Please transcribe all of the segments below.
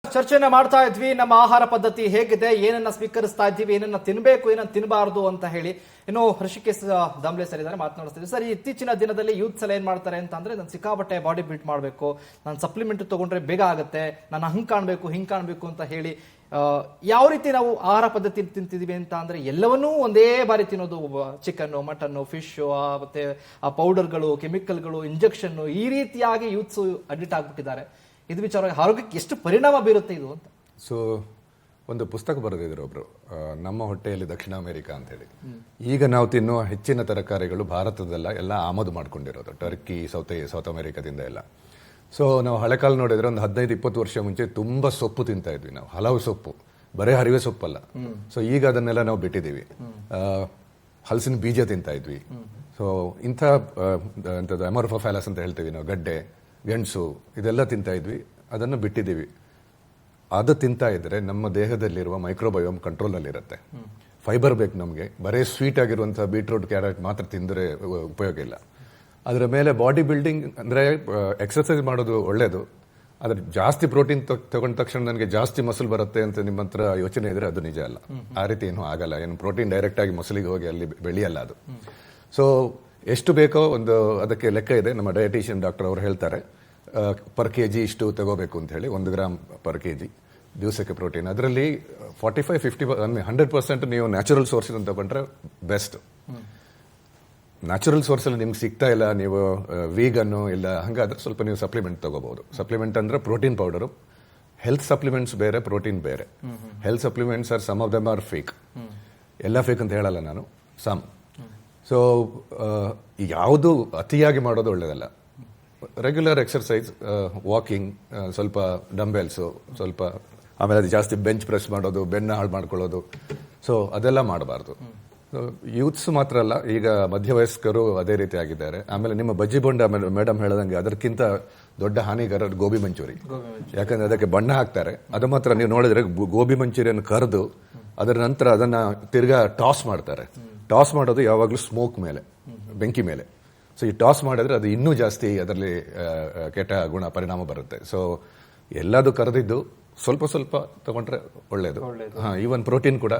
ಚರ್ಚೆನ ಮಾಡ್ತಾ ಇದ್ವಿ. ನಮ್ಮ ಆಹಾರ ಪದ್ಧತಿ ಹೇಗಿದೆ, ಏನನ್ನ ಸ್ವೀಕರಿಸ್ತಾ ಇದ್ದೀವಿ, ಏನನ್ನ ತಿನ್ಬೇಕು, ಏನನ್ನ ತಿನ್ನಬಾರದು ಅಂತ ಹೇಳಿ. ಇನ್ನು ಹೃಷಿಕೇಶ್ ದಾಮ್ಲೆ ಸರ್ ಇದ್ದಾರೆ, ಮಾತನಾಡಿಸ್ತೀವಿ. ಸರ್, ಇತ್ತೀಚಿನ ದಿನದಲ್ಲಿ ಯೂತ್ಸ್ ಎಲ್ಲ ಏನ್ ಮಾಡ್ತಾರೆ ಅಂತ ಅಂದ್ರೆ, ನಾನು ಸಿಕ್ಕಾಪಟ್ಟೆ ಬಾಡಿ ಬಿಲ್ಡ್ ಮಾಡಬೇಕು, ನಾನು ಸಪ್ಲಿಮೆಂಟ್ ತಗೊಂಡ್ರೆ ಬೇಗ ಆಗುತ್ತೆ, ನಾನು ಹಂಗ್ ಕಾಣಬೇಕು ಹಿಂಗ್ ಕಾಣಬೇಕು ಅಂತ ಹೇಳಿ ಯಾವ ರೀತಿ ನಾವು ಆಹಾರ ಪದ್ಧತಿ ತಿಂತಿದೀವಿ ಅಂತ ಅಂದ್ರೆ, ಎಲ್ಲವನ್ನೂ ಒಂದೇ ಬಾರಿ ತಿನ್ನೋದು. ಚಿಕನ್, ಮಟನ್, ಫಿಶ್, ಮತ್ತೆ ಆ ಪೌಡರ್ಗಳು, ಕೆಮಿಕಲ್ಗಳು, ಇಂಜೆಕ್ಷನ್, ಈ ರೀತಿಯಾಗಿ ಯೂತ್ಸ್ ಅಡಿಕ್ಟ್ ಆಗ್ಬಿಟ್ಟಿದ್ದಾರೆ. ಇದು ವಿಚಾರವಾಗಿ ಆರೋಗ್ಯಕ್ಕೆ ಎಷ್ಟು ಪರಿಣಾಮ ಬೀರುತ್ತೆ ಇದು ಅಂತ. ಸೊ ಒಂದು ಪುಸ್ತಕ ಬರೆದಿದ್ರು ಒಬ್ರು, ನಮ್ಮ ಹೊಟ್ಟೆಯಲ್ಲಿ ದಕ್ಷಿಣ ಅಮೆರಿಕಾ ಅಂತ ಹೇಳಿ. ಈಗ ನಾವು ತಿನ್ನುವ ಹೆಚ್ಚಿನ ತರಕಾರಿಗಳು ಭಾರತದಲ್ಲ, ಎಲ್ಲ ಆಮದು ಮಾಡ್ಕೊಂಡಿರೋದು, ಟರ್ಕಿ, ಸೌತ್ ಅಮೆರಿಕಾದಿಂದ ಎಲ್ಲ. ಸೊ ನಾವು ಹಳೆಕಾಲ ನೋಡಿದ್ರೆ ಒಂದು 15-20 ವರ್ಷ ಮುಂಚೆ ತುಂಬಾ ಸೊಪ್ಪು ತಿಂತಾ ಇದ್ವಿ ನಾವು, ಹಲವು ಸೊಪ್ಪು, ಬರೇ ಹರಿವೆ ಸೊಪ್ಪಲ್ಲ. ಸೊ ಈಗ ಅದನ್ನೆಲ್ಲ ನಾವು ಬಿಟ್ಟಿದ್ದೀವಿ. ಹಲಸಿನ ಬೀಜ ತಿಂತಾ ಇದ್ವಿ. ಸೊ ಇಂಥ ಎಮರ್ಫೋಫ್ಯಾಲಸ್ ಅಂತ ಹೇಳ್ತೀವಿ ನಾವು, ಗಡ್ಡೆ, ಗೆಣಸು, ಇದೆಲ್ಲ ತಿಂತಾ ಇದ್ವಿ, ಅದನ್ನು ಬಿಟ್ಟಿದ್ದೀವಿ. ಅದು ತಿಂತಾ ಇದ್ರೆ ನಮ್ಮ ದೇಹದಲ್ಲಿರುವ ಮೈಕ್ರೋಬಯೋಮ್ ಕಂಟ್ರೋಲಲ್ಲಿರುತ್ತೆ. ಫೈಬರ್ ಬೇಕು ನಮಗೆ, ಬರೀ ಸ್ವೀಟ್ ಆಗಿರುವಂತಹ ಬೀಟ್ರೂಟ್, ಕ್ಯಾರೆಟ್ ಮಾತ್ರ ತಿಂದರೆ ಉಪಯೋಗ ಇಲ್ಲ. ಅದರ ಮೇಲೆ ಬಾಡಿ ಬಿಲ್ಡಿಂಗ್ ಅಂದರೆ ಎಕ್ಸರ್ಸೈಸ್ ಮಾಡೋದು ಒಳ್ಳೆಯದು, ಆದರೆ ಜಾಸ್ತಿ ಪ್ರೋಟೀನ್ ತಗೊಂಡ ತಕ್ಷಣ ನನಗೆ ಜಾಸ್ತಿ ಮಸಲ್ ಬರುತ್ತೆ ಅಂತ ನಿಮ್ಮ ಹತ್ರ ಯೋಚನೆ ಇದ್ರೆ ಅದು ನಿಜ ಅಲ್ಲ. ಆ ರೀತಿ ಏನೂ ಆಗಲ್ಲ. ಏನು ಪ್ರೋಟೀನ್ ಡೈರೆಕ್ಟ್ ಆಗಿ ಮಸಲಿಗೆ ಹೋಗಿ ಅಲ್ಲಿ ಬೆಳೆಯಲ್ಲ ಅದು. ಸೊ ಎಷ್ಟು ಬೇಕೋ ಒಂದು ಅದಕ್ಕೆ ಲೆಕ್ಕ ಇದೆ. ನಮ್ಮ ಡಯಟಿಷಿಯನ್ ಡಾಕ್ಟರ್ ಅವರು ಹೇಳ್ತಾರೆ, ಪರ್ kg ಇಷ್ಟು ತಗೋಬೇಕು ಅಂತ ಹೇಳಿ, 1 ಗ್ರಾಮ್ ಪರ್ kg ದಿವಸಕ್ಕೆ ಪ್ರೋಟೀನ್. ಅದರಲ್ಲಿ 45-50 100% ನೀವು ನ್ಯಾಚುರಲ್ ಸೋರ್ಸ್ ಅಂತ ತಗೊಂಡ್ರೆ ಬೆಸ್ಟ್. ನ್ಯಾಚುರಲ್ ಸೋರ್ಸಲ್ಲಿ ನಿಮ್ಗೆ ಸಿಗ್ತಾ ಇಲ್ಲ, ನೀವು ವೀಗನ್ನು ಇಲ್ಲ, ಹಂಗಾದ್ರೆ ಸ್ವಲ್ಪ ನೀವು ಸಪ್ಲಿಮೆಂಟ್ ತಗೋಬಹುದು. ಸಪ್ಲಿಮೆಂಟ್ ಅಂದ್ರೆ ಪ್ರೋಟೀನ್ ಪೌಡರು. ಹೆಲ್ತ್ ಸಪ್ಲಿಮೆಂಟ್ಸ್ ಬೇರೆ, ಪ್ರೋಟೀನ್ ಬೇರೆ. Health supplements are some of them are fake. ಎಲ್ಲ ಫೇಕ್ ಅಂತ ಹೇಳಲ್ಲ ನಾನು, ಸಮ್. ಸೊ ಯಾವುದು ಅತಿಯಾಗಿ ಮಾಡೋದು ಒಳ್ಳೆಯದಲ್ಲ. ರೆಗ್ಯುಲರ್ ಎಕ್ಸರ್ಸೈಸ್, ವಾಕಿಂಗ್, ಸ್ವಲ್ಪ ಡಂಬೆಲ್ಸು, ಸ್ವಲ್ಪ ಆಮೇಲೆ ಅದು ಜಾಸ್ತಿ ಬೆಂಚ್ ಪ್ರೆಸ್ ಮಾಡೋದು, ಬೆನ್ನು ಹಾಳು ಮಾಡ್ಕೊಳ್ಳೋದು, ಸೊ ಅದೆಲ್ಲ ಮಾಡಬಾರ್ದು. ಯೂತ್ಸ್ ಮಾತ್ರ ಅಲ್ಲ, ಈಗ ಮಧ್ಯವಯಸ್ಕರು ಅದೇ ರೀತಿ ಆಗಿದ್ದಾರೆ. ಆಮೇಲೆ ನಿಮ್ಮ ಬಜ್ಜಿ ಬೊಂಡ ಮೇಡಮ್ ಹೇಳದಂಗೆ ಅದಕ್ಕಿಂತ ದೊಡ್ಡ ಹಾನಿಗಾರ ಗೋಬಿ ಮಂಚೂರಿ. ಯಾಕಂದ್ರೆ ಅದಕ್ಕೆ ಬಣ್ಣ ಹಾಕ್ತಾರೆ. ಅದು ಮಾತ್ರ ನೀವು ನೋಡಿದ್ರೆ ಗೋಬಿ ಮಂಚೂರಿಯನ್ನು ಕರೆದು ಅದರ ನಂತರ ಅದನ್ನ ತಿರ್ಗಾ ಟಾಸ್ ಮಾಡ್ತಾರೆ. ಟಾಸ್ ಮಾಡೋದು ಯಾವಾಗಲೂ ಸ್ಮೋಕ್ ಮೇಲೆ, ಬೆಂಕಿ ಮೇಲೆ. ಸೊ ಈ ಟಾಸ್ ಮಾಡಿದ್ರೆ ಅದು ಇನ್ನೂ ಜಾಸ್ತಿ ಅದರಲ್ಲಿ ಕೆಟ್ಟ ಗುಣ ಪರಿಣಾಮ ಬರುತ್ತೆ. ಸೊ ಎಲ್ಲದು ಕರೆದಿದ್ದು ಸ್ವಲ್ಪ ಸ್ವಲ್ಪ ತಗೊಂಡ್ರೆ ಒಳ್ಳೇದು. ಈವನ್ ಪ್ರೋಟೀನ್ ಕೂಡ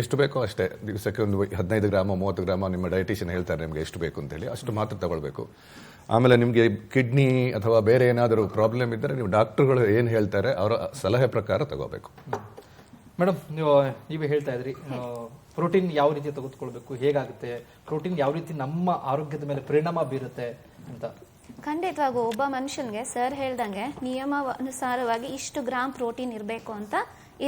ಎಷ್ಟು ಬೇಕೋ ಅಷ್ಟೇ, ದಿವಸಕ್ಕೆ ಒಂದು 15 ಗ್ರಾಮ 30 ಗ್ರಾಮ ನಿಮ್ಮ ಡಯಟಿಷಿಯನ್ ಹೇಳ್ತಾರೆ ನಿಮಗೆ ಎಷ್ಟು ಬೇಕು ಅಂತೇಳಿ, ಅಷ್ಟು ಮಾತ್ರ ತಗೊಳ್ಬೇಕು. ಆಮೇಲೆ ನಿಮಗೆ ಕಿಡ್ನಿ ಅಥವಾ ಬೇರೆ ಏನಾದರೂ ಪ್ರಾಬ್ಲಮ್ ಇದ್ದರೆ ನೀವು ಡಾಕ್ಟರ್ಗಳು ಏನು ಹೇಳ್ತಾರೆ ಅವರ ಸಲಹೆ ಪ್ರಕಾರ ತಗೋಬೇಕು. ಮೇಡಮ್, ನೀವೇ ಹೇಳ್ತಾ ಇದ್ರಿ ಪ್ರೋಟೀನ್ ಯಾವ ರೀತಿ ತೆಗೆದುಕೊಳ್ಬೇಕು, ಹೇಗಾಗುತ್ತೆ, ಪ್ರೋಟೀನ್ ಯಾವ ರೀತಿ ನಮ್ಮ ಆರೋಗ್ಯದ ಮೇಲೆ ಪರಿಣಾಮ ಬೀರುತ್ತೆ ಅಂತ. ಖಂಡಿತವಾಗೂ ಒಬ್ಬ ಮನುಷ್ಯನ್ಗೆ ಸರ್ ಹೇಳ್ದಂಗೆ ನಿಯಮಾನುಸಾರವಾಗಿ ಇಷ್ಟು ಗ್ರಾಮ್ ಪ್ರೋಟೀನ್ ಇರಬೇಕು ಅಂತ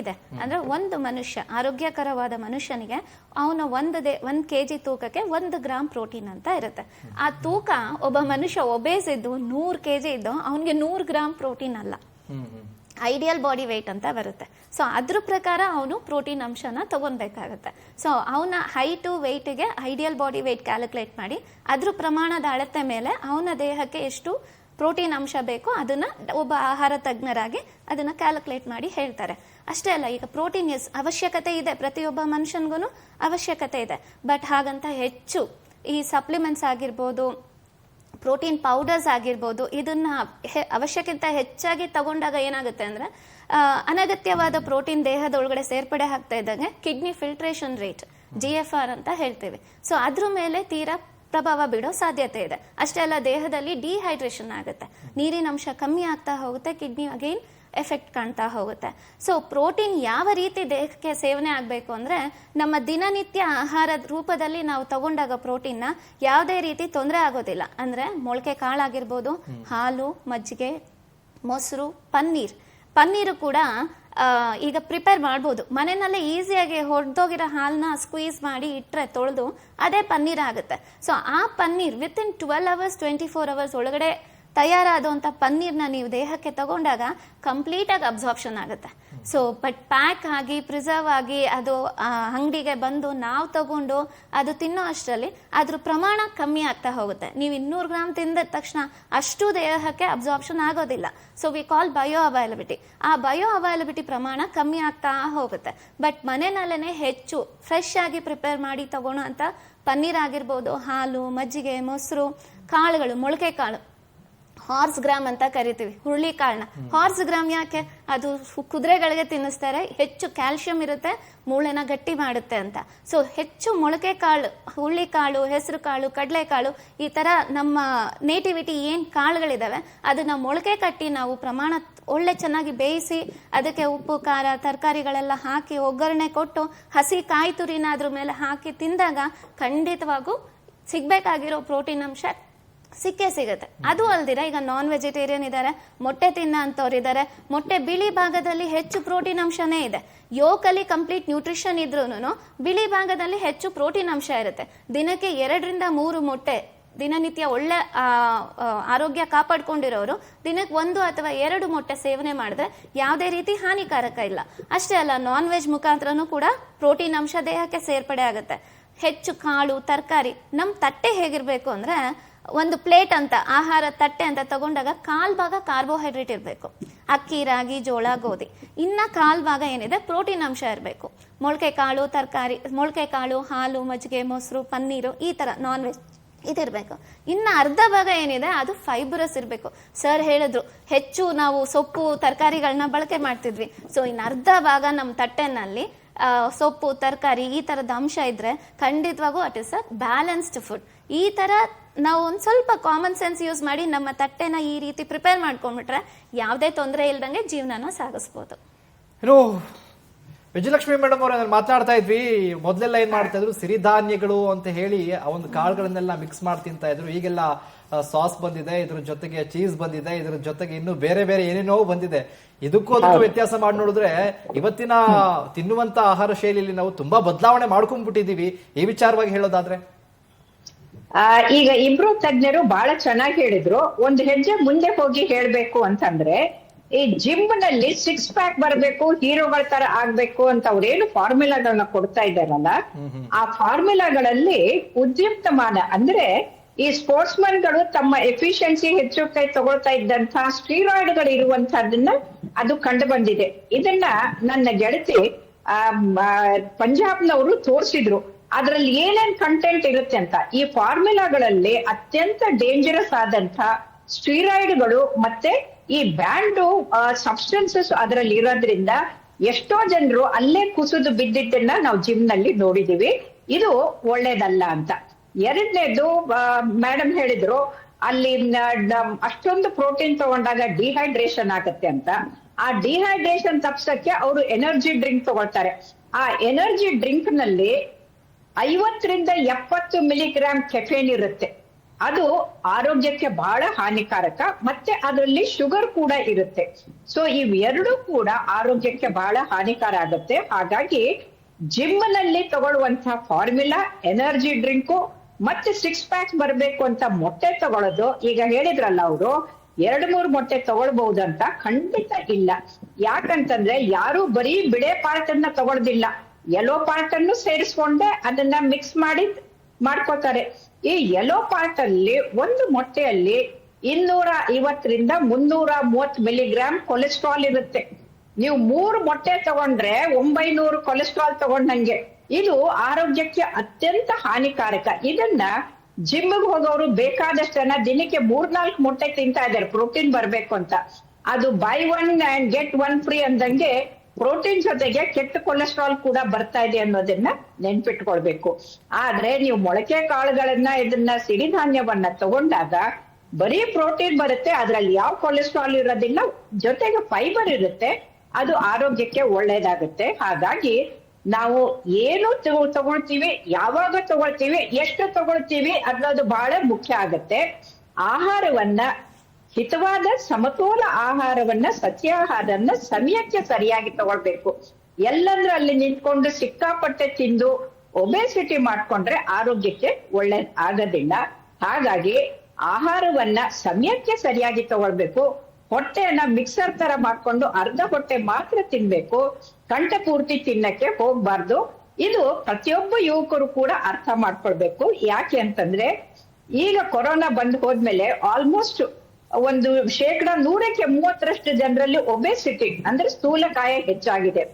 ಇದೆ. ಅಂದ್ರೆ ಒಂದು ಮನುಷ್ಯ, ಆರೋಗ್ಯಕರವಾದ ಮನುಷ್ಯನಿಗೆ ಅವನ 1 kg ತೂಕಕ್ಕೆ 1 ಗ್ರಾಮ್ ಪ್ರೋಟೀನ್ ಅಂತ ಇರುತ್ತೆ. ಆ ತೂಕ ಒಬ್ಬ ಮನುಷ್ಯ ಒಬೇಸ್ ಇದ್ದು 100 kg ಇದ್ದು ಅವನಿಗೆ 100 ಗ್ರಾಮ್ ಪ್ರೋಟೀನ್ ಅಲ್ಲ, ಐಡಿಯಲ್ ಬಾಡಿ ವೆಯ್ಟ್ ಅಂತ ಬರುತ್ತೆ. ಸೊ ಅದ್ರ ಪ್ರಕಾರ ಅವನು ಪ್ರೋಟೀನ್ ಅಂಶನ ತಗೊಳ್ಬೇಕಾಗತ್ತೆ. ಸೊ ಅವನ ಹೈಟು ವೆಯ್ಟ್ಗೆ ಐಡಿಯಲ್ ಬಾಡಿ ವೆಯ್ಟ್ ಕ್ಯಾಲ್ಕುಲೇಟ್ ಮಾಡಿ ಅದ್ರ ಪ್ರಮಾಣದ ಅಳತೆ ಮೇಲೆ ಅವನ ದೇಹಕ್ಕೆ ಎಷ್ಟು ಪ್ರೋಟೀನ್ ಅಂಶ ಬೇಕೋ ಅದನ್ನ ಒಬ್ಬ ಆಹಾರ ತಜ್ಞರಾಗಿ ಅದನ್ನ ಕ್ಯಾಲ್ಕುಲೇಟ್ ಮಾಡಿ ಹೇಳ್ತಾರೆ. ಅಷ್ಟೇ ಅಲ್ಲ, ಈಗ ಪ್ರೋಟೀನ್ ಅವಶ್ಯಕತೆ ಇದೆ, ಪ್ರತಿಯೊಬ್ಬ ಮನುಷ್ಯನ್ಗೂ ಅವಶ್ಯಕತೆ ಇದೆ. ಬಟ್ ಹಾಗಂತ ಹೆಚ್ಚು ಈ ಸಪ್ಲಿಮೆಂಟ್ಸ್ ಆಗಿರ್ಬೋದು, ಪ್ರೋಟೀನ್ ಪೌಡರ್ಸ್ ಆಗಿರ್ಬೋದು, ಇದನ್ನ ಅವಶ್ಯಕ್ಕಿಂತ ಹೆಚ್ಚಾಗಿ ತಗೊಂಡಾಗ ಏನಾಗುತ್ತೆ ಅಂದ್ರೆ ಅನಗತ್ಯವಾದ ಪ್ರೋಟೀನ್ ದೇಹದೊಳಗಡೆ ಸೇರ್ಪಡೆ ಆಗ್ತಾ ಇದ್ದಂಗೆ ಕಿಡ್ನಿ ಫಿಲ್ಟ್ರೇಷನ್ ರೇಟ್, GFR ಅಂತ ಹೇಳ್ತೀವಿ. ಸೊ ಅದ್ರ ಮೇಲೆ ತೀರಾ ಪ್ರಭಾವ ಬೀಳೋ ಸಾಧ್ಯತೆ ಇದೆ. ಅಷ್ಟೇ ಅಲ್ಲ, ದೇಹದಲ್ಲಿ ಡಿಹೈಡ್ರೇಷನ್ ಆಗುತ್ತೆ, ನೀರಿನ ಅಂಶ ಕಮ್ಮಿ ಆಗ್ತಾ ಹೋಗುತ್ತೆ, ಕಿಡ್ನಿ ಅಗೈನ್ ಎಫೆಕ್ಟ್ ಕಾಣ್ತಾ ಹೋಗುತ್ತೆ. ಸೊ ಪ್ರೋಟೀನ್ ಯಾವ ರೀತಿ ದೇಹಕ್ಕೆ ಸೇವನೆ ಆಗಬೇಕು ಅಂದ್ರೆ, ನಮ್ಮ ದಿನನಿತ್ಯ ಆಹಾರದ ರೂಪದಲ್ಲಿ ನಾವು ತಗೊಂಡಾಗ ಪ್ರೋಟೀನ್ನ ಯಾವುದೇ ರೀತಿ ತೊಂದರೆ ಆಗೋದಿಲ್ಲ. ಅಂದ್ರೆ ಮೊಳಕೆ ಕಾಳಾಗಿರ್ಬೋದು, ಹಾಲು, ಮಜ್ಜಿಗೆ, ಮೊಸರು, ಪನ್ನೀರು ಕೂಡ ಈಗ ಪ್ರಿಪೇರ್ ಮಾಡ್ಬೋದು ಮನೆಯಲ್ಲೇ ಈಸಿಯಾಗಿ. ಹೊಡೆದೋಗಿರೋ ಹಾಲನ್ನ ಸ್ಕ್ವೀಸ್ ಮಾಡಿ ಇಟ್ಟರೆ ತೊಳೆದು ಅದೇ ಪನ್ನೀರ್ ಆಗುತ್ತೆ. ಸೊ ಆ ಪನ್ನೀರ್ ವಿತಿನ್ 12 hours 24 hours ಒಳಗಡೆ ತಯಾರಾದಂಥ ಪನ್ನೀರ್ನ ನೀವು ದೇಹಕ್ಕೆ ತಗೊಂಡಾಗ ಕಂಪ್ಲೀಟ್ ಆಗಿ ಅಬ್ಸಾರ್ಪ್ಷನ್ ಆಗುತ್ತೆ. ಸೊ ಬಟ್ ಪ್ಯಾಕ್ ಆಗಿ ಪ್ರಿಸರ್ವ್ ಆಗಿ ಅದು ಅಂಗಡಿಗೆ ಬಂದು ನಾವು ತಗೊಂಡು ಅದು ತಿನ್ನೋ ಅಷ್ಟರಲ್ಲಿ ಅದ್ರ ಪ್ರಮಾಣ ಕಮ್ಮಿ ಆಗ್ತಾ ಹೋಗುತ್ತೆ. ನೀವು 200 ಗ್ರಾಮ್ ತಿಂದ ತಕ್ಷಣ ಅಷ್ಟು ದೇಹಕ್ಕೆ ಅಬ್ಸಾರ್ಪ್ಷನ್ ಆಗೋದಿಲ್ಲ. So we call bio availability. ಆ ಬಯೋ ಅವೈಲಬಿಲಿಟಿ ಪ್ರಮಾಣ ಕಮ್ಮಿ ಆಗ್ತಾ ಹೋಗುತ್ತೆ. ಬಟ್ ಮನೆಯಲ್ಲೇ ಹೆಚ್ಚು ಫ್ರೆಶ್ ಆಗಿ ಪ್ರಿಪೇರ್ ಮಾಡಿ ತಗೊಳ್ಳೋ ಅಂತ ಪನ್ನೀರ್ ಆಗಿರ್ಬೋದು, ಹಾಲು, ಮಜ್ಜಿಗೆ, ಮೊಸರು, ಕಾಳುಗಳು, ಮೊಳಕೆ ಕಾಳು, ಹಾರ್ಸ್ ಗ್ರಾಮ್ ಅಂತ ಕರಿತೀವಿ, ಹುರುಳಿ ಕಾಳನ್ನ. ಹಾರ್ಸ್ ಗ್ರಾಮ್ ಯಾಕೆ? ಅದು ಕುದುರೆಗಳಿಗೆ ತಿನ್ನಿಸ್ತಾರೆ, ಹೆಚ್ಚು ಕ್ಯಾಲ್ಸಿಯಂ ಇರುತ್ತೆ, ಮೂಳೆನ ಗಟ್ಟಿ ಮಾಡುತ್ತೆ ಅಂತ. ಸೊ ಹೆಚ್ಚು ಮೊಳಕೆ ಕಾಳು, ಹುರುಳಿ ಕಾಳು, ಹೆಸರು ಕಾಳು, ಕಡಲೆಕಾಳು, ಈ ತರ ನಮ್ಮ ನೇಟಿವಿಟಿ ಏನ್ ಕಾಳುಗಳಿದಾವೆ ಅದನ್ನ ಮೊಳಕೆ ಕಟ್ಟಿ ನಾವು ಪ್ರಮಾಣ ಒಳ್ಳೆ ಚೆನ್ನಾಗಿ ಬೇಯಿಸಿ ಅದಕ್ಕೆ ಉಪ್ಪು ಖಾರ ತರಕಾರಿಗಳೆಲ್ಲ ಹಾಕಿ ಒಗ್ಗರಣೆ ಕೊಟ್ಟು ಹಸಿ ಕಾಯಿ ತುರಿನ ಅದ್ರ ಮೇಲೆ ಹಾಕಿ ತಿಂದಾಗ ಖಂಡಿತವಾಗೂ ಸಿಗ್ಬೇಕಾಗಿರೋ ಪ್ರೋಟೀನ್ ಅಂಶ ಸಿಕ್ಕೇ ಸಿಗುತ್ತೆ. ಅದು ಅಲ್ದಿರ ಈಗ ನಾನ್ ವೆಜಿಟೇರಿಯನ್ ಇದ್ದಾರೆ, ಮೊಟ್ಟೆ ತಿನ್ನ ಅಂತವ್ರು ಇದ್ದಾರೆ. ಮೊಟ್ಟೆ ಬಿಳಿ ಭಾಗದಲ್ಲಿ ಹೆಚ್ಚು ಪ್ರೋಟೀನ್ ಅಂಶನೇ ಇದೆ. ಯೋಕಲ್ಲಿ ಕಂಪ್ಲೀಟ್ ನ್ಯೂಟ್ರಿಷನ್ ಇದ್ರೂನು ಬಿಳಿ ಭಾಗದಲ್ಲಿ ಹೆಚ್ಚು ಪ್ರೋಟೀನ್ ಅಂಶ ಇರುತ್ತೆ. ದಿನಕ್ಕೆ 2 ರಿಂದ 3 ಮೊಟ್ಟೆ ದಿನನಿತ್ಯ ಒಳ್ಳೆ ಆರೋಗ್ಯ ಕಾಪಾಡ್ಕೊಂಡಿರೋರು ದಿನಕ್ಕೆ 1 ಅಥವಾ 2 ಮೊಟ್ಟೆ ಸೇವನೆ ಮಾಡಿದ್ರೆ ಯಾವುದೇ ರೀತಿ ಹಾನಿಕಾರಕ ಇಲ್ಲ. ಅಷ್ಟೇ ಅಲ್ಲ, ನಾನ್ ವೆಜ್ ಮುಖಾಂತರನೂ ಕೂಡ ಪ್ರೋಟೀನ್ ಅಂಶ ದೇಹಕ್ಕೆ ಸೇರ್ಪಡೆ ಆಗುತ್ತೆ. ಹೆಚ್ಚು ಕಾಳು ತರಕಾರಿ. ನಮ್ ತಟ್ಟೆ ಹೇಗಿರ್ಬೇಕು ಅಂದ್ರೆ, ಒಂದು ಪ್ಲೇಟ್ ಅಂತ ಆಹಾರ ತಟ್ಟೆ ಅಂತ ತಗೊಂಡಾಗ 1/4 ಭಾಗ ಕಾರ್ಬೋಹೈಡ್ರೇಟ್ ಇರಬೇಕು, ಅಕ್ಕಿ ರಾಗಿ ಜೋಳ ಗೋಧಿ. ಇನ್ನ 1/4 ಭಾಗ ಏನಿದೆ ಪ್ರೋಟೀನ್ ಅಂಶ ಇರಬೇಕು. ಮೊಳಕೆ ಕಾಳು ತರಕಾರಿ, ಮೊಳಕೆ ಕಾಳು, ಹಾಲು, ಮಜ್ಜಿಗೆ, ಮೊಸರು, ಪನ್ನೀರು, ಈ ತರ ನಾನ್ ವೆಜ್ ಇದಿರ್ಬೇಕು. ಇನ್ನ ಅರ್ಧ ಭಾಗ ಏನಿದೆ ಅದು ಫೈಬರಸ್ ಇರಬೇಕು. ಸರ್ ಹೇಳಿದ್ರು ಹೆಚ್ಚು ನಾವು ಸೊಪ್ಪು ತರಕಾರಿಗಳನ್ನ ಬಳಕೆ ಮಾಡ್ತಿದ್ವಿ. ಸೊ ಇನ್ನು ಅರ್ಧ ಭಾಗ ನಮ್ಮ ತಟ್ಟೆನಲ್ಲಿ ಸೊಪ್ಪು ತರಕಾರಿ ಈ ತರದ ಅಂಶ ಇದ್ರೆ ಖಂಡಿತವಾಗೂ at is a balanced food. ಈ ತರ ನಾವು ಒಂದ್ ಸ್ವಲ್ಪ ಕಾಮನ್ ಸೆನ್ಸ್ ಯೂಸ್ ಮಾಡಿ ನಮ್ಮ ತಟ್ಟೆನ ಈ ರೀತಿ ಪ್ರಿಪೇರ್ ಮಾಡ್ಕೊಂಡ್ಬಿಟ್ರೆ ಯಾವುದೇ ತೊಂದರೆ ಇಲ್ದಂಗೆ ಜೀವನನ ಸಾಗಿಸ್ಬೋದು. ಇನ್ನು ವಿಜಯಲಕ್ಷ್ಮಿ ಮೇಡಮ್ ಅವ್ರ ಮಾತನಾಡ್ತಾ ಇದ್ವಿ, ಮೊದಲೆಲ್ಲ ಏನ್ ಮಾಡ್ತಾ ಇದ್ರು, ಸಿರಿಧಾನ್ಯಗಳು ಅಂತ ಹೇಳಿ ಆ ಒಂದು ಕಾಳುಗಳನ್ನೆಲ್ಲ ಮಿಕ್ಸ್ ಮಾಡಿ ತಿಂತಾ ಇದ್ರು. ಈಗೆಲ್ಲ ಸಾಸ್ ಬಂದಿದೆ, ಇದ್ರ ಜೊತೆಗೆ ಚೀಸ್ ಬಂದಿದೆ, ಇದ್ರ ಜೊತೆಗೆ ಇನ್ನು ಬೇರೆ ಬೇರೆ ಏನೇನೋ ಬಂದಿದೆ. ಇದಕ್ಕೂ ಅದಕ್ಕೂ ವ್ಯತ್ಯಾಸ ಮಾಡಿ ನೋಡಿದ್ರೆ ಇವತ್ತಿನ ತಿನ್ನುವಂತ ಆಹಾರ ಶೈಲಿಯಲ್ಲಿ ನಾವು ತುಂಬಾ ಬದಲಾವಣೆ ಮಾಡ್ಕೊಂಡ್ಬಿಟ್ಟಿದೀವಿ. ಈ ವಿಚಾರವಾಗಿ ಹೇಳೋದಾದ್ರೆ, ಈಗ ಇಬ್ರು ತಜ್ಞರು ಬಹಳ ಚೆನ್ನಾಗಿ ಹೇಳಿದ್ರು. ಒಂದು ಹೆಜ್ಜೆ ಮುಂದೆ ಹೋಗಿ ಹೇಳ್ಬೇಕು ಅಂತಂದ್ರೆ, ಈ ಜಿಮ್ ನಲ್ಲಿ 6 ಪ್ಯಾಕ್ ಬರಬೇಕು, ಹೀರೋಗಳ ತರ ಆಗ್ಬೇಕು ಅಂತ ಅವ್ರೇನು ಫಾರ್ಮುಲಾಗಳನ್ನ ಕೊಡ್ತಾ ಇದ್ದಾರಲ್ಲ, ಆ ಫಾರ್ಮುಲಾಗಳಲ್ಲಿ ಉದ್ಯುಕ್ತಮಾನ ಅಂದ್ರೆ ಈ ಸ್ಪೋರ್ಟ್ಸ್ ಮನ್ಗಳು ತಮ್ಮ ಎಫಿಷಿಯನ್ಸಿ ಹೆಚ್ಚು ಕೈ ತಗೊಳ್ತಾ ಇದ್ದಂತ ಸ್ಟೀರಾಯ್ಡ್ಗಳು ಇರುವಂತಹದನ್ನ ಅದು ಕಂಡು ಬಂದಿದೆ. ಇದನ್ನ ನನ್ನ ಗೆಳತಿ ಪಂಜಾಬ್ನವರು ತೋರಿಸಿದ್ರು. ಅದ್ರಲ್ಲಿ ಏನೇನ್ ಕಂಟೆಂಟ್ ಇರುತ್ತೆ ಅಂತ. ಈ ಫಾರ್ಮುಲಾಗಳಲ್ಲಿ ಅತ್ಯಂತ ಡೇಂಜರಸ್ ಆದಂತ ಸ್ಟೀರಾಯ್ಡ್ಗಳು ಮತ್ತೆ ಈ ಬ್ಯಾಂಡು ಸಬ್ಸ್ಟೆನ್ಸಸ್ ಅದರಲ್ಲಿ ಇರೋದ್ರಿಂದ ಎಷ್ಟೋ ಜನರು ಅಲ್ಲೇ ಕುಸಿದು ಬಿದ್ದಿದ್ದನ್ನ ನಾವು ಜಿಮ್ ನಲ್ಲಿ ನೋಡಿದೀವಿ. ಇದು ಒಳ್ಳೇದಲ್ಲ ಅಂತ. ಎರಡನೇದು ಮೇಡಮ್ ಹೇಳಿದ್ರು, ಅಲ್ಲಿ ಅಷ್ಟೊಂದು ಪ್ರೋಟೀನ್ ತಗೊಂಡಾಗ ಡಿಹೈಡ್ರೇಷನ್ ಆಗತ್ತೆ ಅಂತ. ಆ ಡಿಹೈಡ್ರೇಷನ್ ತಪ್ಸಕ್ಕೆ ಅವರು ಎನರ್ಜಿ ಡ್ರಿಂಕ್ ತಗೊಳ್ತಾರೆ. ಆ ಎನರ್ಜಿ ಡ್ರಿಂಕ್ ನಲ್ಲಿ 50 ರಿಂದ 70 ಮಿಲಿಗ್ರಾಮ್ ಕೆಫೇನ್ ಇರುತ್ತೆ. ಅದು ಆರೋಗ್ಯಕ್ಕೆ ಬಹಳ ಹಾನಿಕಾರಕ, ಮತ್ತೆ ಅದರಲ್ಲಿ ಶುಗರ್ ಕೂಡ ಇರುತ್ತೆ. ಸೊ ಇವೆರಡೂ ಕೂಡ ಆರೋಗ್ಯಕ್ಕೆ ಬಹಳ ಹಾನಿಕಾರ ಆಗುತ್ತೆ. ಹಾಗಾಗಿ ಜಿಮ್ ನಲ್ಲಿ ತಗೊಳ್ಳುವಂತಹ ಫಾರ್ಮುಲಾ, ಎನರ್ಜಿ ಡ್ರಿಂಕು ಮತ್ತೆ 6 ಪ್ಯಾಕ್ ಬರಬೇಕು ಅಂತ ಮೊಟ್ಟೆ ತಗೊಳ್ಳೋದು, ಈಗ ಹೇಳಿದ್ರಲ್ಲ ಅವರು 2-3 ಮೊಟ್ಟೆ ತಗೊಳ್ಬಹುದಂತ, ಖಂಡಿತ ಇಲ್ಲ. ಯಾಕಂತಂದ್ರೆ ಯಾರು ಬರೀ ಬಿಳೆ ಪಾರ್ಟ್ ಅನ್ನ ತಗೊಳ್ದಿಲ್ಲ, ಯೆಲ್ಲೋ ಪಾರ್ಟ್ ಅನ್ನು ಸೇರಿಸ್ಕೊಂಡೆ ಅದನ್ನ ಮಿಕ್ಸ್ ಮಾಡ್ಕೋತಾರೆ. ಈ ಯೆಲ್ಲೋ ಪಾರ್ಟ್ ಅಲ್ಲಿ ಒಂದು ಮೊಟ್ಟೆಯಲ್ಲಿ 250 ರಿಂದ 330 ಮಿಲಿಗ್ರಾಮ್ ಕೊಲೆಸ್ಟ್ರಾಲ್ ಇರುತ್ತೆ. ನೀವು 3 ಮೊಟ್ಟೆ ತಗೊಂಡ್ರೆ 900 ಕೊಲೆಸ್ಟ್ರಾಲ್ ತಗೊಂಡಂಗೆ. ಇದು ಆರೋಗ್ಯಕ್ಕೆ ಅತ್ಯಂತ ಹಾನಿಕಾರಕ. ಇದನ್ನ ಜಿಮ್ಗೆ ಹೋಗೋರು ಬೇಕಾದಷ್ಟು ಜನ ದಿನಕ್ಕೆ 3-4 ಮೊಟ್ಟೆ ತಿಂತಾ ಇದ್ದಾರೆ ಪ್ರೋಟೀನ್ ಬರ್ಬೇಕು ಅಂತ. ಅದು ಬೈ 1 and get 1 ಫ್ರೀ ಅಂದಂಗೆ ಪ್ರೋಟೀನ್ ಜೊತೆಗೆ ಕೆಟ್ಟ ಕೊಲೆಸ್ಟ್ರಾಲ್ ಕೂಡ ಬರ್ತಾ ಇದೆ ಅನ್ನೋದನ್ನ ನೆನ್ಪಿಟ್ಕೊಳ್ಬೇಕು. ಆದ್ರೆ ನೀವು ಮೊಳಕೆ ಕಾಳುಗಳನ್ನ ಇದನ್ನ ಸಿರಿಧಾನ್ಯವನ್ನ ತಗೊಂಡಾಗ ಬರೀ ಪ್ರೋಟೀನ್ ಬರುತ್ತೆ, ಅದ್ರಲ್ಲಿ ಯಾವ ಕೊಲೆಸ್ಟ್ರಾಲ್ ಇರೋದಿಲ್ಲ, ಜೊತೆಗೆ ಫೈಬರ್ ಇರುತ್ತೆ. ಅದು ಆರೋಗ್ಯಕ್ಕೆ ಒಳ್ಳೇದಾಗುತ್ತೆ. ಹಾಗಾಗಿ ನಾವು ಏನು ತಗೊಳ್ತೀವಿ, ಯಾವಾಗ ತಗೊಳ್ತೀವಿ, ಎಷ್ಟು ತಗೊಳ್ತೀವಿ ಅನ್ನೋದು ಬಹಳ ಮುಖ್ಯ ಆಗತ್ತೆ. ಆಹಾರವನ್ನ, ಹಿತವಾದ ಸಮತೋಲ ಆಹಾರವನ್ನ, ಸಸ್ಯಾಹಾರವನ್ನ ಸಮಯಕ್ಕೆ ಸರಿಯಾಗಿ ತಗೊಳ್ಬೇಕು. ಎಲ್ಲಂದ್ರೆ ಅಲ್ಲಿ ನಿಂತ್ಕೊಂಡು ಸಿಕ್ಕಾಪಟ್ಟೆ ತಿಂದು ಒಬೆಸಿಟಿ ಮಾಡ್ಕೊಂಡ್ರೆ ಆರೋಗ್ಯಕ್ಕೆ ಒಳ್ಳೇದ್ ಆಗೋದಿಲ್ಲ. ಹಾಗಾಗಿ ಆಹಾರವನ್ನ ಸಮಯಕ್ಕೆ ಸರಿಯಾಗಿ ತಗೊಳ್ಬೇಕು. ಹೊಟ್ಟೆಯನ್ನ ಮಿಕ್ಸರ್ ತರ ಮಾಡ್ಕೊಂಡು ಅರ್ಧ ಹೊಟ್ಟೆ ಮಾತ್ರ ತಿನ್ಬೇಕು, ಕಂಠ ಪೂರ್ತಿ ತಿನ್ನಕ್ಕೆ ಹೋಗ್ಬಾರ್ದು. ಇದು ಪ್ರತಿಯೊಬ್ಬ ಯುವಕರು ಕೂಡ ಅರ್ಥ ಮಾಡ್ಕೊಳ್ಬೇಕು. ಯಾಕೆ ಅಂತಂದ್ರೆ ಈಗ ಕೊರೋನಾ ಬಂದು ಹೋದ್ಮೇಲೆ ಆಲ್ಮೋಸ್ಟ್ ಒಂದು 100% ಜನರಲ್ಲಿ ಒಬೆಸಿಟಿ ಅಂದ್ರೆ ಸ್ಥೂಲಕಾಯ ಹೆಚ್ಚಾಗಿದೆ.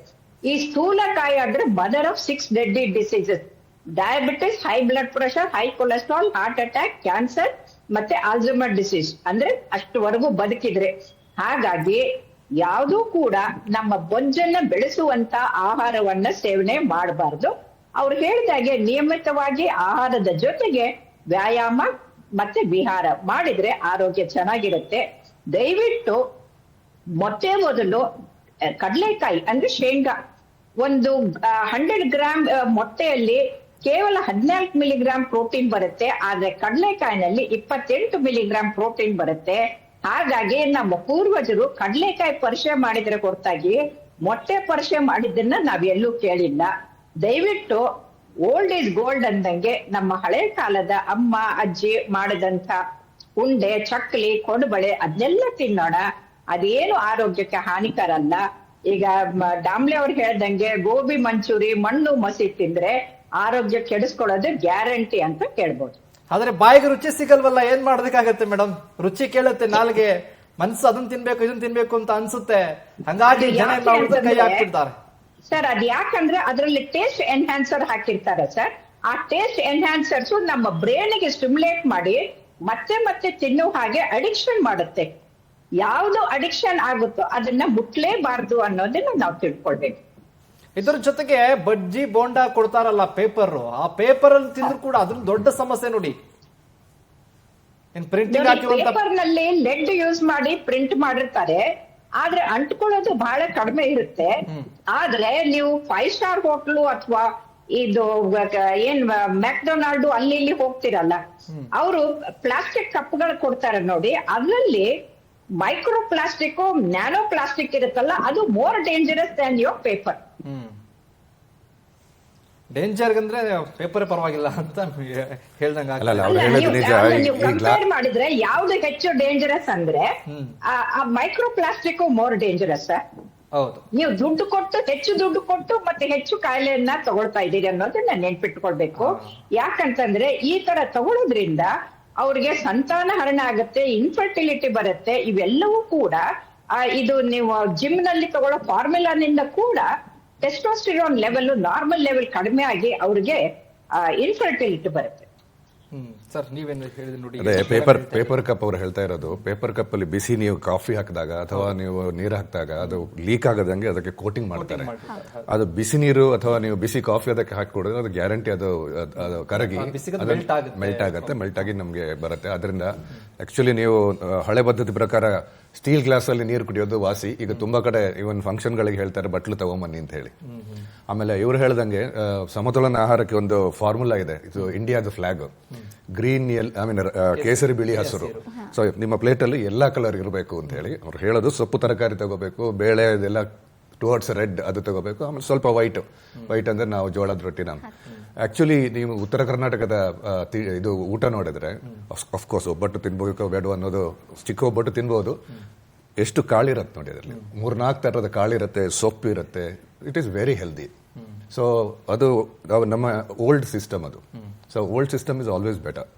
ಈ ಸ್ಥೂಲಕಾಯ ಅಂದ್ರೆ mother of 6 deadly diseases: diabetes, high blood pressure, high cholesterol, heart attack, cancer, ಮತ್ತೆ ಆಲ್ಝೈಮರ್ ಡಿಸೀಸ್ ಅಂದ್ರೆ ಅಷ್ಟುವರೆಗೂ ಬದುಕಿದ್ರೆ. ಹಾಗಾಗಿ ಯಾವುದೂ ಕೂಡ ನಮ್ಮ ಬೊಜ್ಜನ್ನ ಬೆಳೆಸುವಂತ ಆಹಾರವನ್ನ ಸೇವನೆ ಮಾಡಬಾರ್ದು. ಅವ್ರು ಹೇಳಿದಾಗೆ ನಿಯಮಿತವಾಗಿ ಆಹಾರದ ಜೊತೆಗೆ ವ್ಯಾಯಾಮ ಮತ್ತೆ ವಿಹಾರ ಮಾಡಿದ್ರೆ ಆರೋಗ್ಯ ಚೆನ್ನಾಗಿರುತ್ತೆ. ದಯವಿಟ್ಟು ಮೊಟ್ಟೆ ಮೊದಲು ಕಡಲೆಕಾಯಿ ಅಂದ್ರೆ ಶೇಂಗಾ, ಒಂದು 100 ಗ್ರಾಮ್ ಮೊಟ್ಟೆಯಲ್ಲಿ ಕೇವಲ 14 ಮಿಲಿಗ್ರಾಮ್ ಪ್ರೋಟೀನ್ ಬರುತ್ತೆ. ಆದ್ರೆ ಕಡಲೆಕಾಯಿನಲ್ಲಿ 28 ಮಿಲಿಗ್ರಾಮ್ ಪ್ರೋಟೀನ್ ಬರುತ್ತೆ. ಹಾಗಾಗಿ ನಮ್ಮ ಪೂರ್ವಜರು ಕಡಲೆಕಾಯಿ ಪರಿಚಯ ಮಾಡಿದ್ರೆ ಹೊರತಾಗಿ ಮೊಟ್ಟೆ ಪರಿಚಯ ಮಾಡಿದ್ದನ್ನ ನಾವೆಲ್ಲೂ ಕೇಳಿಲ್ಲ. ದಯವಿಟ್ಟು ಓಲ್ಡ್ ಈಸ್ ಗೋಲ್ಡ್ ಅಂದಂಗೆ ನಮ್ಮ ಹಳೆ ಕಾಲದ ಅಮ್ಮ ಅಜ್ಜಿ ಮಾಡಿದಂತ ಉಂಡೆ, ಚಕ್ಲಿ, ಕೊಡುಬಳೆ ಅದನ್ನೆಲ್ಲ ತಿನ್ನೋಣ. ಅದೇನು ಆರೋಗ್ಯಕ್ಕೆ ಹಾನಿಕರ ಅಲ್ಲ. ಈಗ ಡಾಮ್ಲೆ ಅವ್ರು ಹೇಳ್ದಂಗೆ ಗೋಬಿ ಮಂಚೂರಿ, ಮಣ್ಣು ಮಸಿ ತಿಂದ್ರೆ ಆರೋಗ್ಯ ಕೆಡಿಸ್ಕೊಳ್ಳೋದು ಗ್ಯಾರಂಟಿ ಅಂತ ಕೇಳ್ಬೋದು. ಆದ್ರೆ ಬಾಯಿಗೆ ರುಚಿ ಸಿಗಲ್ವಲ್ಲ, ಏನ್ ಮಾಡೋದಕ್ಕಾಗತ್ತೆ ಮೇಡಮ್? ರುಚಿ ಕೇಳುತ್ತೆ ನಾಲ್ಗೆ, ಮನ್ಸು ಅದನ್ನ ತಿನ್ಬೇಕು ಇದನ್ನ ತಿನ್ಬೇಕು ಅಂತ ಅನ್ಸುತ್ತೆ. ಹಂಗಾಗಿ ಜನ ಏನ್ ಮಾಡ್ಬಿಡ್ತಾರೆ, ಕೈ ಹಾಕ್ಬಿಡ್ತಾರೆ. ಸರ್ ಅದ್ ಯಾಕಂದ್ರೆ ಅದ್ರಲ್ಲಿ ಟೇಸ್ಟ್ ಎನ್ಹಾನ್ಸರ್ ಹಾಕಿರ್ತಾರೆ ಸರ್. ಆ ಟೇಸ್ಟ್ ಎನ್ಹಾನ್ಸರ್ಸ್ ನಮ್ಮ ಬ್ರೈನ್ಗೆ ಸ್ಟಿಮ್ಯುಲೇಟ್ ಮಾಡಿ ಮತ್ತೆ ಮತ್ತೆ ತಿನ್ನೋ ಹಾಗೆ ಅಡಿಕ್ಷನ್ ಮಾಡುತ್ತೆ. ಯಾವ್ದು ಅಡಿಕ್ಷನ್ ಆಗುತ್ತೋ ಅದನ್ನ ಮುಟ್ಲೇಬಾರ್ದು ಅನ್ನೋದನ್ನ ನಾವು ತಿಳ್ಕೊಳ್ಬೇಕು. ಇದ್ರ ಜೊತೆಗೆ ಬಜ್ಜಿ ಬೋಂಡಾ ಕೊಡ್ತಾರಲ್ಲ ಪೇಪರ್, ಆ ಪೇಪರ್ ಅಲ್ಲಿ ತಿಂದ್ರು ಕೂಡ ಅದ್ರ ದೊಡ್ಡ ಸಮಸ್ಯೆ ನೋಡಿ. ಪ್ರಿಂಟಿಂಗ್ ಪೇಪರ್ ನಲ್ಲಿ ಲೆಡ್ ಯೂಸ್ ಮಾಡಿ ಪ್ರಿಂಟ್ ಮಾಡಿರ್ತಾರೆ, ಆದ್ರೆ ಅಂಟ್ಕೊಳ್ಳೋದು ಬಹಳ ಕಡಿಮೆ ಇರುತ್ತೆ. ಆದ್ರೆ ನೀವು 5 ಸ್ಟಾರ್ ಹೋಟ್ಲು ಅಥವಾ ಇದು ಏನ್ ಮ್ಯಾಕ್ಡೊನಾಲ್ಡ್ ಅಲ್ಲಿ ಇಲ್ಲಿ ಹೋಗ್ತಿರಲ್ಲ, ಅವರು ಪ್ಲಾಸ್ಟಿಕ್ ಕಪ್ಗಳು ಕೊಡ್ತಾರೆ ನೋಡಿ, ಅದ್ರಲ್ಲಿ ಮೈಕ್ರೋ ಪ್ಲಾಸ್ಟಿಕ್, ನ್ಯಾನೋ ಪ್ಲಾಸ್ಟಿಕ್ ಇರುತ್ತಲ್ಲ, ಅದು more dangerous than your paper. Danger ಅಂದ್ರೆ ಪೇಪರ್ ಪರವಾಗಿಲ್ಲ ಅಂತ ಹೇಳ್ದಂಗ. ಕಂಪೇರ್ ಮಾಡಿದ್ರೆ ಯಾವ್ದು ಹೆಚ್ಚು ಡೇಂಜರಸ್ ಅಂದ್ರೆ ಆ ಮೈಕ್ರೋ ಪ್ಲಾಸ್ಟಿಕ್ ಮೋರ್ ಡೇಂಜರಸ್. ಹೌದು, ನೀವು ಹೆಚ್ಚು ದುಡ್ಡು ಕೊಟ್ಟು ಮತ್ತೆ ಹೆಚ್ಚು ಕಾಯಿಲೆಯನ್ನ ತಗೊಳ್ತಾ ಇದ್ದೀರಿ ಅನ್ನೋದನ್ನ ನೆನ್ಪಿಟ್ಕೊಳ್ಬೇಕು. ಯಾಕಂತಂದ್ರೆ ಈ ತರ ತಗೊಳ್ಳೋದ್ರಿಂದ ಅವ್ರಿಗೆ ಸಂತಾನ ಹರಣ ಆಗುತ್ತೆ, ಇನ್ಫರ್ಟಿಲಿಟಿ ಬರುತ್ತೆ. ಇವೆಲ್ಲವೂ ಕೂಡ ಇದು ನೀವು ಜಿಮ್ ನಲ್ಲಿ ತಗೊಳ್ಳೋ ಫಾರ್ಮುಲಾನಿಂದ ಕೂಡ ಟೆಸ್ಟೋಸ್ಟಿರೋನ್ ಲೆವೆಲ್ ನಾರ್ಮಲ್ ಲೆವೆಲ್ ಕಡಿಮೆ ಆಗಿ ಅವ್ರಿಗೆ ಇನ್ಫರ್ಟಿಲಿಟಿ ಬರುತ್ತೆ. ಸರ್ ನೀವೇನು ಹೇಳಿದ್ರಿ ನೋಡಿ, ಅದೇ ಪೇಪರ್ ಕಪ್ ಅವ್ರು ಹೇಳ್ತಾ ಇರೋದು, ಪೇಪರ್ ಕಪ್ ಅಲ್ಲಿ ಬಿಸಿ ನೀವು ಕಾಫಿ ಹಾಕಿದಾಗ ಅಥವಾ ನೀವು ನೀರು ಹಾಕಿದಾಗ ಅದು ಲೀಕ್ ಆಗದಂಗೆ ಅದಕ್ಕೆ ಕೋಟಿಂಗ್ ಮಾಡ್ತಾರೆ. ಅದು ಬಿಸಿ ನೀರು ಅಥವಾ ನೀವು ಬಿಸಿ ಕಾಫಿ ಅದಕ್ಕೆ ಹಾಕಿ ಕೊಡಿದ್ರೆ ಅದು ಗ್ಯಾರಂಟಿ ಅದು ಕರಗಿ ಮೆಲ್ಟ್ ಆಗುತ್ತೆ, ಮೆಲ್ಟ್ ಆಗಿ ನಮ್ಗೆ ಬರುತ್ತೆ. ಅದರಿಂದ ಆಕ್ಚುಲಿ ನೀವು ಹಳೆ ಪದ್ಧತಿ ಪ್ರಕಾರ ಸ್ಟೀಲ್ ಗ್ಲಾಸ್ ಅಲ್ಲಿ ನೀರು ಕುಡಿಯೋದು ವಾಸಿ. ಈಗ ತುಂಬಾ ಕಡೆ ಇವನ್ ಫಂಕ್ಷನ್ ಗಳಿಗೆ ಹೇಳ್ತಾರೆ ಬಟ್ಲು ತಗೊಂಬನ್ನಿ ಅಂತ ಹೇಳಿ. ಆಮೇಲೆ ಇವ್ರು ಹೇಳ್ದಂಗೆ ಸಮತೋಲನ ಆಹಾರಕ್ಕೆ ಒಂದು ಫಾರ್ಮುಲಾ ಇದೆ, ಇದು ಇಂಡಿಯಾದ ಫ್ಲಾಗ್. ಗ್ರೀನ್, ಕೇಸರಿ, ಬಿಳಿ, ಹಸಿರು. ಸೊ ನಿಮ್ಮ ಪ್ಲೇಟ್ ಅಲ್ಲಿ ಎಲ್ಲಾ ಕಲರ್ ಇರಬೇಕು ಅಂತ ಹೇಳಿ ಅವ್ರು ಹೇಳೋದು. ಸೊಪ್ಪು ತರಕಾರಿ ತಗೋಬೇಕು, ಬೇಳೆ ಇದೆಲ್ಲ ಟುವರ್ಡ್ಸ್ ರೆಡ್ ಅದು ತಗೋಬೇಕು. ಆಮೇಲೆ ಸ್ವಲ್ಪ ವೈಟ್ ಅಂದ್ರೆ ನಾವು ಜೋಳದ ರೊಟ್ಟಿನ. ಆಕ್ಚುಲಿ ನೀವು ಉತ್ತರ ಕರ್ನಾಟಕದ ಇದು ಊಟ ನೋಡಿದ್ರೆ ಅಫ್ಕೋರ್ಸ್ ಒಬ್ಬಟ್ಟು ತಿನ್ಬೇಕು ಬೇಡ ಅನ್ನೋದು, ಚಿಕ್ಕ ಒಬ್ಬಟ್ಟು ತಿನ್ಬಹುದು. ಎಷ್ಟು ಕಾಳಿರತ್ತೆ ನೋಡಿ, ಅದರಲ್ಲಿ 3-4 ತರದ ಕಾಳಿರುತ್ತೆ, ಸೊಪ್ಪು ಇರುತ್ತೆ. It is very healthy. So ಅದು ನಮ್ಮ ಓಲ್ಡ್ ಸಿಸ್ಟಮ್ ಅದು. So old system is always better.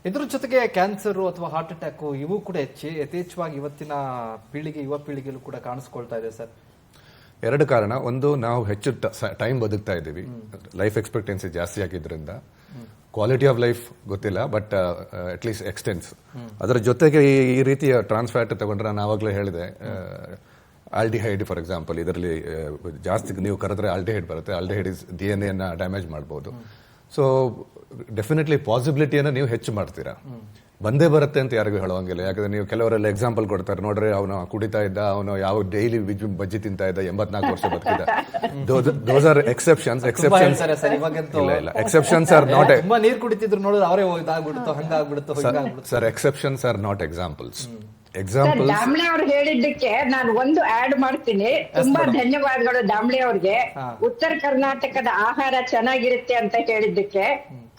ಇದ್ರ ಜೊತೆಗೆ ಕ್ಯಾನ್ಸರ್ ಅಥವಾ ಹಾರ್ಟ್ ಅಟ್ಯಾಕ್ ಇವು ಕೂಡ ಯಥೇಚ್ಛವಾಗಿ ಇವತ್ತಿನ ಯುವ ಪೀಳಿಗೆಯಲ್ಲೂ ಕೂಡ ಕಾಣಿಸ್ಕೊಳ್ತಾ ಇದೆ ಸರ್. 2 ಕಾರಣ. ಒಂದು, ನಾವು ಹೆಚ್ಚು ಟೈಮ್ ಬದುಕ್ತಾ ಇದ್ದೀವಿ, ಲೈಫ್ ಎಕ್ಸ್ಪೆಕ್ಟೆನ್ಸಿ ಜಾಸ್ತಿ ಆಗಿದ್ರಿಂದ. ಕ್ವಾಲಿಟಿ ಆಫ್ ಲೈಫ್ ಗೊತ್ತಿಲ್ಲ, ಬಟ್ ಅಟ್ ಲೀಸ್ಟ್ ಎಕ್ಸ್ಟೆನ್ಸ್. ಅದರ ಜೊತೆಗೆ ಈ ರೀತಿಯ ಟ್ರಾನ್ಸ್ಫ್ಯಾಟ್ ತಗೊಂಡ್ರೆ, ನಾನು ಆವಾಗಲೇ ಹೇಳಿದೆ, ಆಲ್ಡಿಹೈಡ್ ಫಾರ್ ಎಕ್ಸಾಂಪಲ್, ಇದರಲ್ಲಿ ಜಾಸ್ತಿ ನೀವು ಕರೆದ್ರೆ ಆಲ್ಡಿಹೈಡ್ ಬರುತ್ತೆ. ಆಲ್ಡಿಹೈಡ್ ಇಸ್ DNA ನ ಡ್ಯಾಮೇಜ್ ಮಾಡಬಹುದು. ಸೊ ಡೆಫಿನೆಟ್ಲಿ ಪಾಸಿಬಿಲಿಟಿಯನ್ನು ನೀವು ಹೆಚ್ಚು ಮಾಡ್ತೀರಾ. ಬಂದೇ ಬರುತ್ತೆ ಅಂತ ಯಾರಿಗೂ ಹೇಳುವಂಗಿಲ್ಲ. ಯಾಕಂದ್ರೆ ನೀವು ಕೆಲವರೆಲ್ಲ ಎಕ್ಸಾಂಪಲ್ ಕೊಡ್ತಾರೆ, ನೋಡ್ರಿ ಅವನು ಕುಡಿತಾ ಇದ್ದ, ಅವನು ಯಾವ ಡೈಲಿ ಬಜ್ಜಿ ತಿಂತಾ ಇದ್ದ, 84 ವರ್ಷ ಬದುಕಿದ. Those are exceptions. ಇಲ್ಲ, ಎಕ್ಸೆಪ್ಷನ್ಸ್ ಆರ್ ನಾಟ್. ನೀರು ಕುಡಿತಿದ್ರು ನೋಡಿದ್ರೆ ಅವರೇ ಇದಾಗ್ಬಿಡುತ್ತೋ, ಹಂಗಾಗ್ಬಿಡುತ್ತೋ, ಹಿಂಗಾಗ್ಬಿಡುತ್ತೋ. Sir, exceptions are not examples. Damle ಅವ್ರು ಹೇಳಿದ್ದಕ್ಕೆ ನಾನು ಒಂದು ಆಡ್ ಮಾಡ್ತೀನಿ. ತುಂಬಾ ಧನ್ಯವಾದಗಳು ದಾಮ್ಲೆ ಅವ್ರಿಗೆ. ಉತ್ತರ ಕರ್ನಾಟಕದ ಆಹಾರ ಚೆನ್ನಾಗಿರುತ್ತೆ ಅಂತ ಹೇಳಿದ್ದಕ್ಕೆ.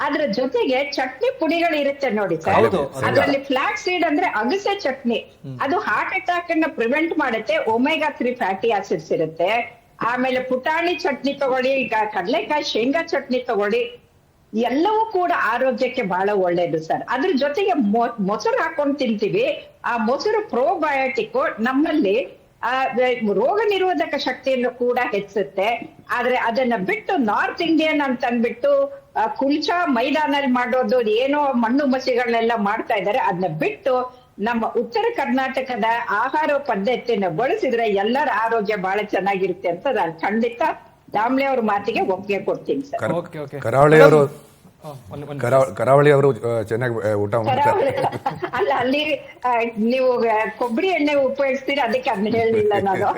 ಅದ್ರ ಜೊತೆಗೆ ಚಟ್ನಿ ಪುಡಿಗಳು ಇರುತ್ತೆ ನೋಡಿ ಸರ್, ಅದರಲ್ಲಿ ಫ್ಲಾಕ್ ಸೀಡ್ ಅಂದ್ರೆ ಅಗಸೆ ಚಟ್ನಿ, ಅದು ಹಾರ್ಟ್ ಅಟ್ಯಾಕ್ ಅನ್ನ ಪ್ರಿವೆಂಟ್ ಮಾಡುತ್ತೆ. ಒಮೆಗಾ 3 ಫ್ಯಾಟಿ ಆಸಿಡ್ಸ್ ಇರುತ್ತೆ. ಆಮೇಲೆ ಪುಟಾಣಿ ಚಟ್ನಿ ತಗೊಳ್ಳಿ, ಕಡಲೆಕಾಯಿ ಶೇಂಗಾ ಚಟ್ನಿ ತಗೊಳ್ಳಿ, ಎಲ್ಲವೂ ಕೂಡ ಆರೋಗ್ಯಕ್ಕೆ ಬಹಳ ಒಳ್ಳೇದು ಸರ್. ಅದ್ರ ಜೊತೆಗೆ ಮೊಸರು ಹಾಕೊಂಡು ತಿಂತೀವಿ. ಆ ಮೊಸರು ಪ್ರೋಬಯೋಟಿಕ್, ನಮ್ಮಲ್ಲಿ ರೋಗ ನಿರೋಧಕ ಶಕ್ತಿಯನ್ನು ಕೂಡ ಹೆಚ್ಚಿಸುತ್ತೆ. ಆದ್ರೆ ಅದನ್ನ ಬಿಟ್ಟು ನಾರ್ತ್ ಇಂಡಿಯನ್ ಅಂತ ಅಂದ್ಬಿಟ್ಟು ಕುಲ್ಚಾ ಮೈದಾನಲ್ಲಿ ಮಾಡೋದು ಏನೋ ಮಣ್ಣು ಮಸಿಗಳನ್ನೆಲ್ಲ ಮಾಡ್ತಾ ಇದ್ದಾರೆ. ಅದನ್ನ ಬಿಟ್ಟು ನಮ್ಮ ಉತ್ತರ ಕರ್ನಾಟಕದ ಆಹಾರ ಪದ್ಧತಿಯನ್ನು ಬಳಸಿದ್ರೆ ಎಲ್ಲರ ಆರೋಗ್ಯ ಬಹಳ ಚೆನ್ನಾಗಿರುತ್ತೆ ಅಂತ ನಾನು ಖಂಡಿತ ದಾಮ್ಲೆ ಅವ್ರ ಮಾತಿಗೆ ಒಪ್ಪಿಗೆ ಕೊಡ್ತೀನಿ ಸರ್. ಓಕೆ ಓಕೆ ಕರಾವಳಿಯವರು ಕರಾವಳಿಯವರು ಚೆನ್ನಾಗಿ ಊಟ ಮಾಡ್ತಾರೆ. ಅಲ್ಲ, ಅಲ್ಲಿ ನೀವು ಕೊಬ್ಬರಿ ಎಣ್ಣೆ ಉಪಯೋಗಿಸ್ತೀರಿ, ಅದಕ್ಕೆ ಅದನ್ನ ಹೇಳಲಿಲ್ಲ ನಾನು.